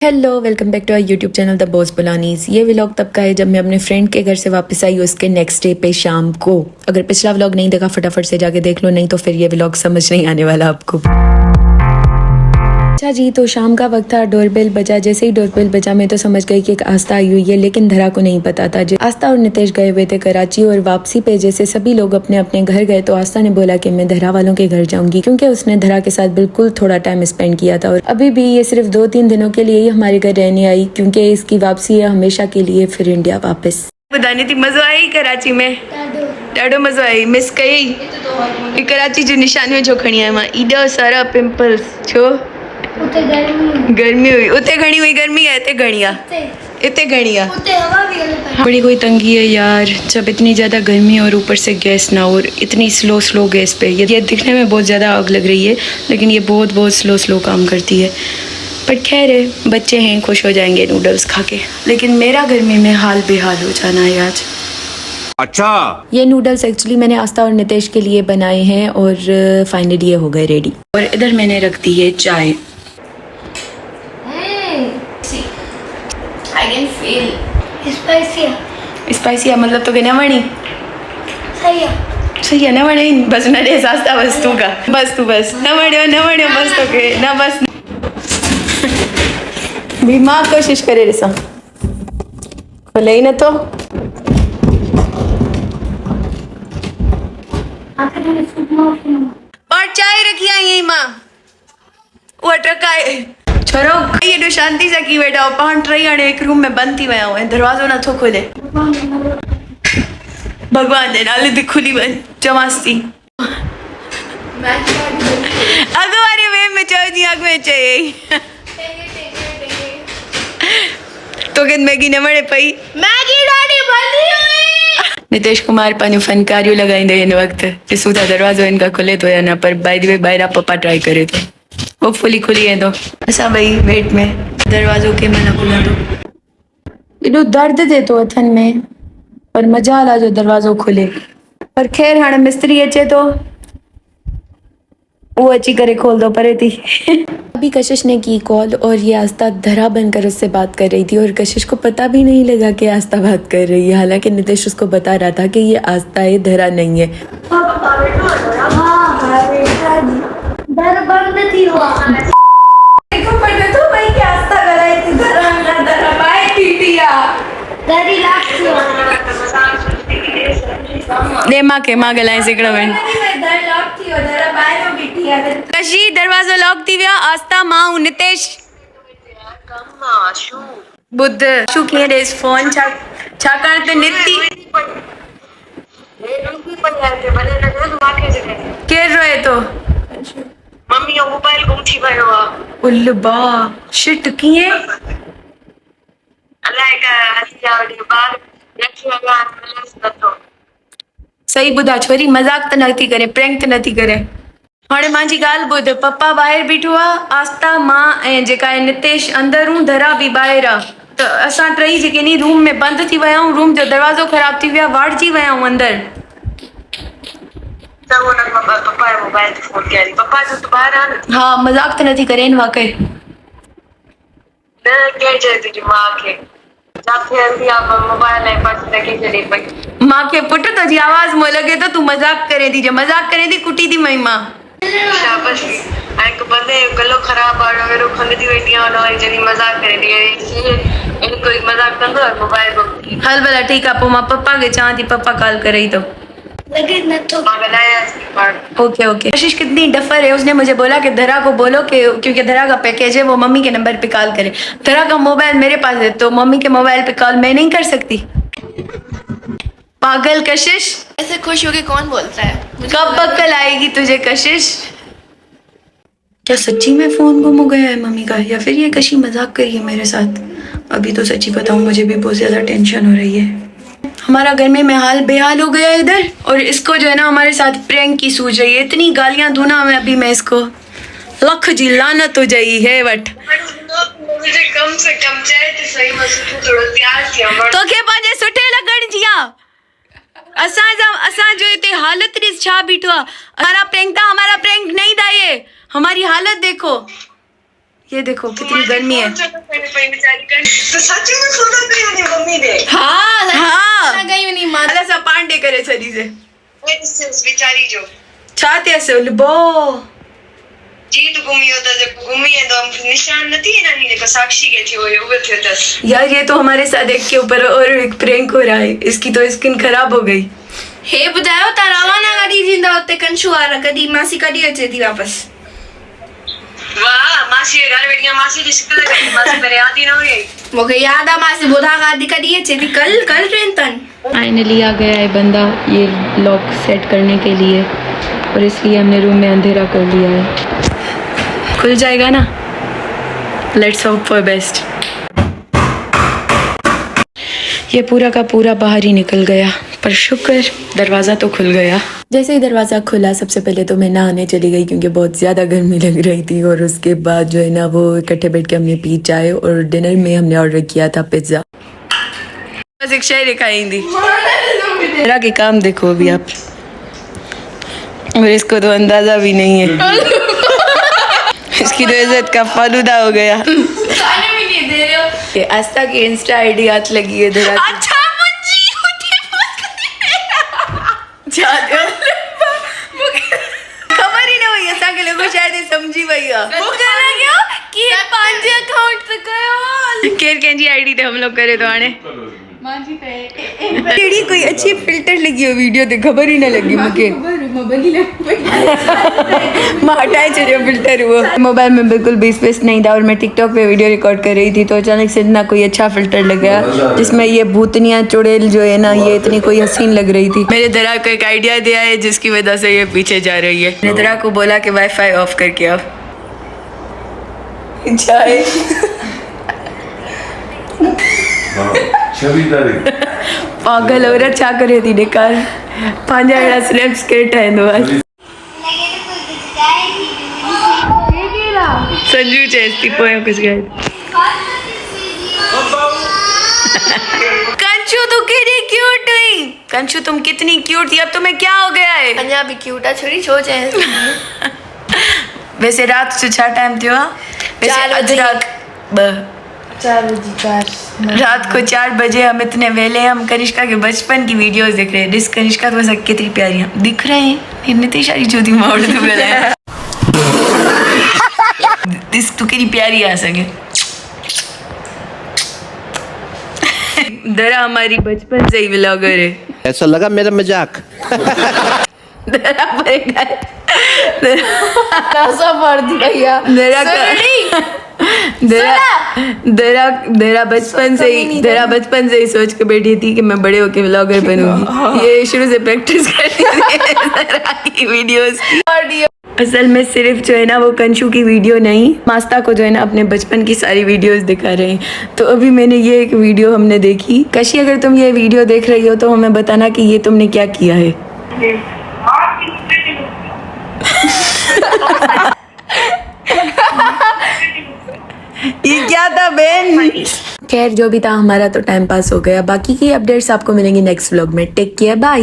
Hello welcome back to our YouTube channel the boss बुलानीज। ये vlog तब का है जब मैं अपने फ्रेंड के घर से वापस आई उसके नेक्स्ट डे पे शाम को। अगर पिछला व्लॉग नहीं देखा फटाफट से जाके देख लो, नहीं तो फिर ये व्लॉग समझ नहीं आने वाला आपको। अच्छा जी, तो शाम का वक्त था, डोरबेल बजा। जैसे ही डोरबेल बजा मैं तो समझ गई कि एक आस्था आई हुई है, लेकिन धरा को नहीं पता था। आस्था और नितेश गए हुए थे कराची, और वापसी पे जैसे सभी लोग अपने अपने घर गए तो आस्था ने बोला कि मैं धरा वालों के घर जाऊंगी, क्योंकि उसने धरा के साथ बिल्कुल थोड़ा टाइम स्पेंड किया था। और अभी भी ये सिर्फ 2-3 दिनों के लिए ही हमारे घर रहने आई, क्योंकि इसकी वापसी है हमेशा के लिए फिर इंडिया वापस। ॿुधानी थी मज़ो आई कराची में, ॾाढो मज़ो आई। मिस कई कराची जो निशानियूं छो खणी आहियां मां, एॾा सारा पिंपल्स छो? उते गर्मी हुई, उते घणी हुई गर्मी है, इते घणी आहे, इते घणी आहे। उते हवा भी हले बड़ी कोई तंगी है यार, जब इतनी ज़्यादा गर्मी और ऊपर से गैस ना, और इतनी स्लो गैस पे। ये दिखने में बहुत ज़्यादा आग लग रही है, लेकिन ये बहुत स्लो काम करती है। बट खैर है, बच्चे हैं, खुश हो जाएंगे नूडल्स खा के। लेकिन मेरा गर्मी में हाल बेहाल हो जाना है आज। अच्छा, ये नूडल्स एक्चुअली मैंने आस्था और नितेश के लिए बनाए हैं, और फाइनली ये हो गए रेडी। और इधर मैंने रख दी है चाय। I can feel स्पाइसी है, मतलब तो न वणी सही है न वणे, बस न ॾे आस्था, बस तू का, बस तू बस न वणियो बस तोखे न, बस भी मां कोशिश करे ॾिसां, खोले ई नथो। और चाय रखी आई यहीं मां, उहा टकाए छोरो एॾो शांति सां की वेठा हो। पाण टई हाणे हिकु रूम में बंदि थी विया आहियूं ऐं दरवाज़ो नथो खोले। भगवान जे नाले ते खुली वञ, चवांसि थी। अॻु वारे वे में चयो जीअं अॻु में चयई, तोखे मैगी न वणे पई। मैगी ॾाढी भली हुई। नितेश कुमार पंहिंजूं फनकारियूं लॻाईंदे हिन वक़्तु ॾिसूं था दरवाज़ो हिनखां खुले थो या न, पर बाय द वे ॿाहिरां पप्पा ट्राई करे थो, होपफुली खुली वेंदो। असां ॿई वेट में, दरवाज़ो कंहिं महिल खुलंदो। एॾो दर्द थिए थो हथनि में, पर मज़ा आला जो दरवाज़ो खुले। पर ख़ैर हाणे मिस्त्री अचे थो, वो अची करे खोल दो, परे थी। अभी कशिश ने की कॉल, और ये आस्था धरा बनकर उससे बात कर रही थी, और कशिश को पता भी नहीं लगा कि आस्था बात कर रही है। हालांकि नितेश उसको बता रहा था कि ये आस्था है, धरा नहीं है। दर बंद थी हुआ देखो पहले तो भाई क्या आस्था कराई थी, धरा बाय पीटिया दरी लाख थी दे मां के मां गलाए सिकड़ो वन दर लॉक थी दर बाहर बीठी है। कशी दरवाज़ो लॉक थी वियो। आस्था मां नितेश बुध शू कीअं ॾेस फोन, छाकाणि त निती केरु रोए थो? मम्मी जो मोबाइल गुम थी वियो आहे। उल्लबा शिट, कीअं? अलाए का हसिया वॾी ॿार रखी विया आहिनि, मिलंस नथो। सही ॿुधा छोरी, मज़ाक त नथी करे, प्रैंक त नथी करे। हाणे मुंहिंजी ॻाल्हि ॿुध, पप्पा ॿाहिरि बीठो आहे, आस्था मां ऐं जेका आहे नितेश अंदरि हूं, धरा बि ॿाहिरि आहे। त असां टई जेके नी रूम में बंदि थी विया आहियूं, रूम जो दरवाज़ो ख़राब थी वियो आहे, वाड़जी विया आहियूं अंदरि। त हुन पप्पा जो मोबाइल ते फोन कया, पप्पा जो त ॿाहिरि आहे न। हा, मज़ाक त नथी करे वाकई। न केरु चए तुंहिंजी माउ खे जाथे हलंदी आहे मोबाइल ऐं पर्स रखी छॾे पई। मां खे पुट तुंहिंजी आवाज़ मुंहुं लॻे थो तूं मज़ाक करे थी, जे मज़ाक करे थी कुटी थी मई मां। शाबाश। ऐं हिकु बंदे जो गलो ख़राबु आहे, अहिड़ो खंगदी वेठी आहे, हुन जॾहिं मज़ाक करे थी, कोई मज़ाक कंदो आहे मोबाइल गुम थी। हल भला ठीकु आहे, पोइ मां पप्पा खे चवां थी, पप्पा कॉल करे थो। लगे नथो मां ॻाल्हायांसि पाण। ओके कशिश कितनी डफर है, उसने मुझे बोला कि धरा को बोलो कि क्योंकि धरा का पैकेज है वो मम्मी के नंबर पे कॉल करे। धरा का मोबाइल मेरे पास है, तो मम्मी के मोबाइल पे कॉल मैं नहीं कर सकती। पागल कशिश, ऐसे खुश होके कौन बोलता है? कब अक्ल आएगी तुझे कशिश? क्या सच्ची में फोन गुम हो गया है मम्मी का, या फिर ये कशी मजाक करी है मेरे साथ? अभी तो सच्ची बताऊं, मुझे भी बहुत ज्यादा टेंशन हो रही है। हमारा गर्मी में हाल बेहाल हो गया है इधर, और इसको जो है ना हमारे साथ प्रैंक की सूझ रही है। इतनी गालियां दूना मैं अभी, मैं इसको लख जी लानत हो जाई है वट। मुझे कम से कम चए त सही, मां सुठो थोरो तयार थी अमर तोखे पंहिंजे सुठे लॻण जी आहे। असां जो इतने हालत ॾिस छा बीठो आहे। हमारा प्रैंक था, हमारा प्रैंक नहीं था, ये हमारी हालत देखो, ये देखो कितनी गर्मी है। तो सच में खोदा गई नहीं मम्मी ने। हाँ गई नहीं मां मला सा पांडे करे छरी से बेचारी जो छाते से उलबो जीत गुमी होता जब गुमी है तो हम निशान नहीं है नानी ने को साक्षी के थे वो उबे थे दस। यार ये तो हमारे साथ एक के ऊपर और एक प्रैंक हो रहा है। इसकी तो स्किन खराब हो गई। हे बुधायो तारावाना गाड़ी जिंदा होते कंशु आ रहा कदी मासी कदी अचे थी वापस। वाह मासी के घर बैठी मासी की शिकल लगी मासी मेरे याद ही ना हुई। मुझे याद आ मासी बुधा गाड़ी कदी अचे थी कल ट्रेन तन। फाइनली आ गया है बंदा ये लॉक सेट करने के लिए और इसलिए हमने रूम में अंधेरा कर लिया है। खुल जाएगा ना। Let's hope for best. ये पूरा का पूरा बाहर ही निकल गया पर शुक्र दरवाज़ा तो खुल गया। जैसे ही दरवाज़ा खुला सबसे पहले तो मैं नहाने चली गई क्योंकि बहुत ज़्यादा गर्मी लग रही थी और उसके बाद जो है ना वो इकट्ठे बैठ के हमने पी चाय और डिनर में हमने ऑर्डर किया था पिज़्ज़ा। बस एक शायरी खाई मेरा के काम देखो अभी आप और इसको तो अंदाजा भी नहीं है। इसकी तो इज्जत का फालूदा हो गया। खाने भी नहीं दे रहे हो। ये आस्था की इंस्टा आईडी हाथ लगी है जरा अच्छा मुझे होते खबर ही ना हुई ऐसा के लोगों शायद ये समझी भैया कि 5 अकाउंट से गयो केर केंजी आईडी थे हम लोग करे तो आने मांजी पे तेरी कोई अच्छी फिल्टर लगी हो वीडियो ते खबर ही ना लगी मुझे मैं हटाए चले फिल्टर वो मोबाइल में बिल्कुल भी स्पेस नहीं था और मैं टिकटॉक पे वीडियो रिकॉर्ड कर रही थी तो अचानक से इतना कोई अच्छा फिल्टर लग गया जिसमें ये भूतनिया चुड़ैल जो है ना ये इतनी कोई हसीन लग रही थी। मेरे दरा को एक आइडिया दिया है जिसकी वजह से ये पीछे जा रही है। मैंने दरा को बोला कि वाईफाई ऑफ करके आओ जाए पागल और अच्छा करे थी निकाल 5 स्नैप्स के टाइम बस संजू चेस्ती पोए कुछ गए कंचू तू कितनी क्यूट हुई। कंचू तुम कितनी क्यूट थी अब तुम्हें क्या हो गया है। पंजाबी क्यूट है छोरी छो जाए। वैसे रात से 4 टाइम थियो वैसे 4 बजे। अदरक 4 बजे रात को 4 बजे हम इतने वेले हम कनिष्का के बचपन की वीडियोस देख रहे हैं। दिस कनिष्का तो सब कितनी प्यारी है दिख रहे हैं। नितिश सारी ज्योति मोड़ तो बेला दिस तू कितनी प्यारी आ सके। दरा हमारी बचपन से ही व्लॉगर है। ऐसा लगा मेरा मजाक। दरा भैया दरा बचपन से ही सोच के बैठी थी कि मैं बड़े होके व्लॉगर बनूंगी। ये शुरू से प्रैक्टिस करती थी दरा की वीडियोस की। असल में सिर्फ जो है ना वो कंशु की वीडियो नहीं मास्ता को जो है ना अपने बचपन की सारी वीडियोस दिखा रहे हैं। तो अभी मैंने ये एक वीडियो हमने देखी। कशी अगर तुम ये वीडियो देख रही हो तो हमें बताना कि ये तुमने क्या किया है। ये क्या था बहन। खैर जो भी था हमारा तो टाइम पास हो गया। बाकी की अपडेट्स आपको मिलेंगी नेक्स्ट व्लॉग में। Take care bye.